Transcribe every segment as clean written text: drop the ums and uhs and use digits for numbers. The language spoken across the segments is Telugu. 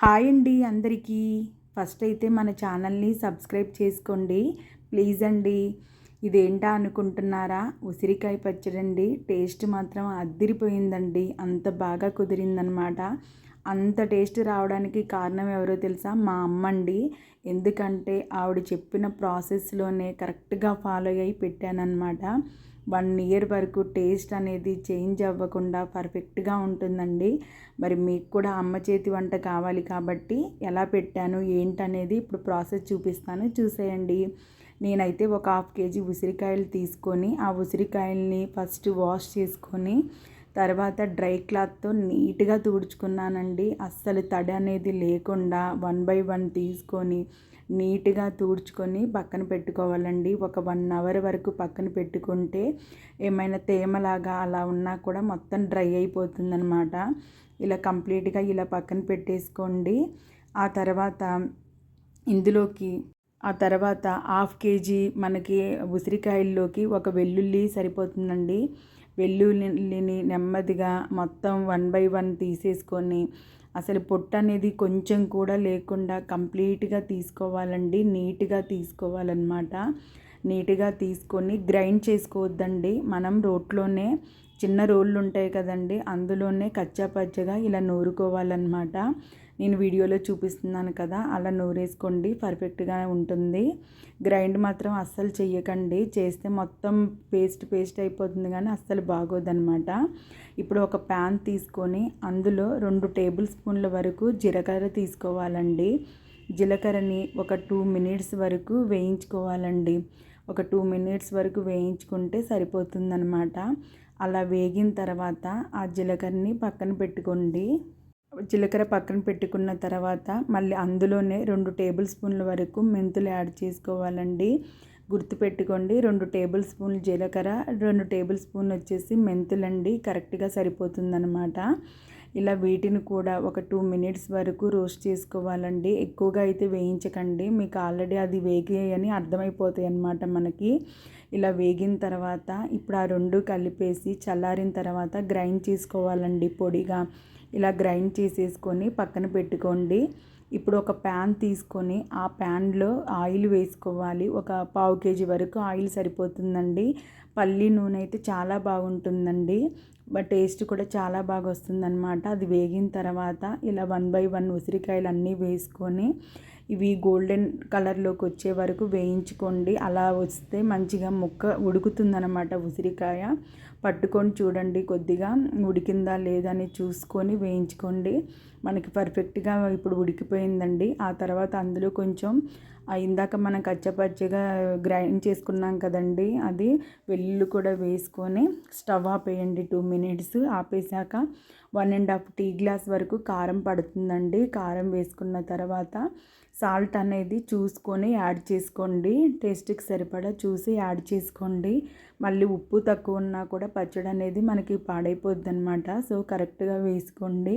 హాయ్ అండి అందరికీ. ఫస్ట్ అయితే మన ఛానల్ని సబ్స్క్రైబ్ చేసుకోండి ప్లీజ్ అండి. ఇదేంటా అనుకుంటున్నారా? ఉసిరికాయ పచ్చడి అండి. టేస్ట్ మాత్రం అద్దిరిపోయిందండి. అంత బాగా కుదిరిందనమాట. అంత టేస్ట్ రావడానికి కారణం ఎవరో తెలుసా? మా అమ్మ అండి. ఎందుకంటే ఆవిడ చెప్పిన ప్రాసెస్లోనే కరెక్ట్గా ఫాలో అయ్యి పెట్టానన్నమాట. 1 ఇయర్ వరకు టేస్ట్ అనేది చేంజ్ అవ్వకుండా పర్ఫెక్ట్గా ఉంటుందండి. మరి మీకు కూడా అమ్మ చేతి వంట కావాలి కాబట్టి ఎలా పెట్టాను ఏంటనేది ఇప్పుడు ప్రాసెస్ చూపిస్తాను, చూసేయండి. నేనైతే ఒక 1/2 kg ఉసిరికాయలు తీసుకొని ఆ ఉసిరికాయల్ని ఫస్ట్ వాష్ చేసుకొని తర్వాత డ్రై క్లాత్తో నీట్గా తుడుచుకున్నానండి. అస్సలు తడి అనేది లేకుండా 1 by 1 తీసుకొని నీట్గా తుడుచుకొని పక్కన పెట్టుకోవాలండి. ఒక 1 hour వరకు పక్కన పెట్టుకుంటే ఏమైనా తేమలాగా అలా ఉన్నా కూడా మొత్తం డ్రై అయిపోతుందన్నమాట. ఇలా కంప్లీట్గా ఇలా పక్కన పెట్టేసుకోండి. ఆ తర్వాత ఇందులోకి 1/2 kg మనకి ఉసిరికాయల్లోకి ఒక వెల్లుల్లి సరిపోతుందండి. వెల్లుల్లిని నెమ్మదిగా మొత్తం 1 by 1 తీసేసుకొని అసలు పొట్టు అనేది కొంచెం కూడా లేకుండా కంప్లీట్గా తీసుకోవాలండి. నీట్గా తీసుకోవాలన్నమాట. నీట్గా తీసుకొని గ్రైండ్ చేసుకోవద్దండి. మనం రోట్లోనే చిన్న రోళ్ళు ఉంటాయి కదండి, అందులోనే కచ్చా పచ్చగా ఇలా నూరుకోవాలన్నమాట. నేను వీడియోలో చూపిస్తున్నాను కదా, అలా నూరేసుకోండి, పర్ఫెక్ట్గా ఉంటుంది. గ్రైండ్ మాత్రం అస్సలు చెయ్యకండి. చేస్తే మొత్తం పేస్ట్ అయిపోతుంది కానీ అస్సలు బాగోదన్నమాట. ఇప్పుడు ఒక ప్యాన్ తీసుకొని అందులో 2 టేబుల్ స్పూన్ల వరకు జీలకర్ర తీసుకోవాలండి. జీలకర్రని ఒక 2 minutes వరకు వేయించుకోవాలండి. ఒక 2 minutes వరకు వేయించుకుంటే సరిపోతుందన్నమాట. అలా వేగిన తర్వాత ఆ జీలకర్రని పక్కన పెట్టుకోండి. జీలకర్ర పక్కన పెట్టుకున్న తర్వాత మళ్ళీ అందులోనే 2 టేబుల్ స్పూన్ల వరకు మెంతులు యాడ్ చేసుకోవాలండి. గుర్తుపెట్టుకోండి, 2 టేబుల్ స్పూన్లు జీలకర్ర, 2 టేబుల్ స్పూన్ వచ్చేసి మెంతులండి. కరెక్ట్గా సరిపోతుందన్నమాట. ఇలా వీటిని కూడా ఒక 2 minutes వరకు రోస్ట్ చేసుకోవాలండి. ఎక్కువగా అయితే వేయించకండి, మీకు ఆల్రెడీ అది వేగాయని అర్థమైపోతాయి అన్నమాట మనకి. ఇలా వేగిన తర్వాత ఇప్పుడు ఆ 2 కలిపేసి చల్లారిన తర్వాత గ్రైండ్ చేసుకోవాలండి పొడిగా. ఇలా గ్రైండ్ చేసేసుకొని పక్కన పెట్టుకోండి. ఇప్పుడు ఒక ప్యాన్ తీసుకొని ఆ ప్యాన్లో ఆయిల్ వేసుకోవాలి. ఒక 1/2 kg వరకు ఆయిల్ సరిపోతుందండి. పల్లి నూనె అయితే చాలా బాగుంటుందండి, బట్ టేస్ట్ కూడా చాలా బాగా వస్తుందన్నమాట. అది వేగిన తర్వాత ఇలా 1 by 1 ఉసిరికాయలు అన్నీ వేసుకొని ఇవి గోల్డెన్ కలర్లోకి వచ్చే వరకు వేయించుకోండి. అలా వస్తే మంచిగా ముక్క ఉడుకుతుందన్నమాట. ఉసిరికాయ పట్టుకొని చూడండి, కొద్దిగా ఉడికిందా లేదా అని చూసుకొని వేయించుకోండి. మనకి పర్ఫెక్ట్గా ఇప్పుడు ఉడికిపోయిందండి. ఆ తర్వాత అందులో కొంచెం ఇందాక మనం కచ్చపచ్చగా గ్రైండ్ చేసుకున్నాం కదండి, అది వెల్లుల్లి కూడా వేసుకొని స్టవ్ ఆపేయండి. 2 minutes ఆపేసాక 1.5 టీ గ్లాస్ వరకు కారం పడుతుందండి. కారం వేసుకున్న తర్వాత సాల్ట్ అనేది చూసుకొని యాడ్ చేసుకోండి. టేస్ట్కి సరిపడా చూసి యాడ్ చేసుకోండి. మళ్ళీ ఉప్పు తక్కువ ఉన్నా కూడా పచ్చడి అనేది మనకి పాడైపోద్ది అనమాట. సో కరెక్ట్గా వేసుకోండి.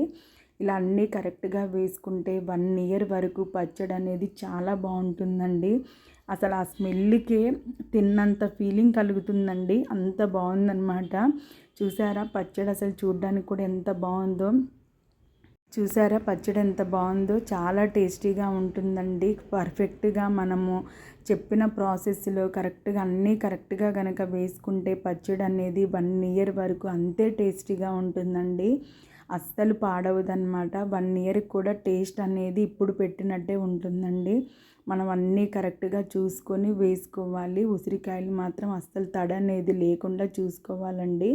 ఇలా అన్నీ కరెక్ట్గా వేసుకుంటే 1 year వరకు పచ్చడి అనేది చాలా బాగుంటుందండి. అసలు ఆ స్మెల్కే తిన్నంత ఫీలింగ్ కలుగుతుందండి. అంత బాగుందన్నమాట. చూసారా పచ్చడి అసలు చూడడానికి కూడా ఎంత బాగుందో? చూసారా పచ్చడి ఎంత బాగుందో? చాలా టేస్టీగా ఉంటుందండి. పర్ఫెక్ట్గా మనము చెప్పిన ప్రాసెస్లో కరెక్ట్గా అన్నీ కరెక్ట్గా కనుక వేసుకుంటే పచ్చడి అనేది 1 year వరకు అంతే టేస్టీగా ఉంటుందండి. అస్సలు పాడవదన్నమాట. 1 year కూడా టేస్ట్ అనేది ఇప్పుడు పెట్టినట్టే ఉంటుందండి. మనం అన్నీ కరెక్ట్గా చూసుకొని వేసుకోవాలి. ఉసిరికాయలు మాత్రం అస్సలు తడి అనేది లేకుండా చూసుకోవాలండి.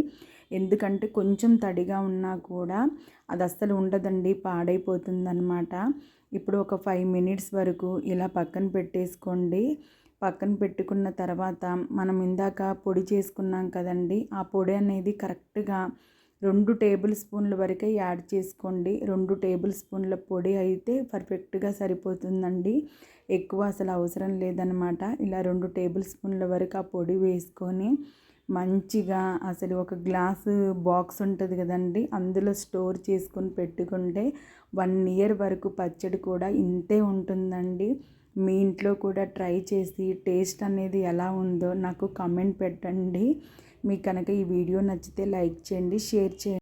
ఎందుకంటే కొంచెం తడిగా ఉన్నా కూడా అది అస్సలు ఉండదండి, పాడైపోతుందన్నమాట. ఇప్పుడు ఒక 5 minutes వరకు ఇలా పక్కన పెట్టేసుకోండి. పక్కన పెట్టుకున్న తర్వాత మనం ఇందాక పొడి చేసుకున్నాం కదండి, ఆ పొడి అనేది కరెక్ట్గా 2 టేబుల్ స్పూన్ల వరకే యాడ్ చేసుకోండి. 2 టేబుల్ స్పూన్ల పొడి అయితే పర్ఫెక్ట్గా సరిపోతుందండి. ఎక్కువ అసలు అవసరం లేదనమాట. ఇలా 2 టేబుల్ స్పూన్ల వరకు ఆ పొడి వేసుకొని మంచిగా అసలు ఒక గ్లాసు బాక్స్ ఉంటుంది కదండి, అందులో స్టోర్ చేసుకొని పెట్టుకుంటే 1 year వరకు పచ్చడి కూడా ఇంతే ఉంటుందండి. మీ ఇంట్లో కూడా ట్రై చేసి టేస్ట్ అనేది ఎలా ఉందో నాకు కామెంట్ పెట్టండి. మీకు కనుక ఈ వీడియో నచ్చితే లైక్ చేయండి, షేర్ చేయండి.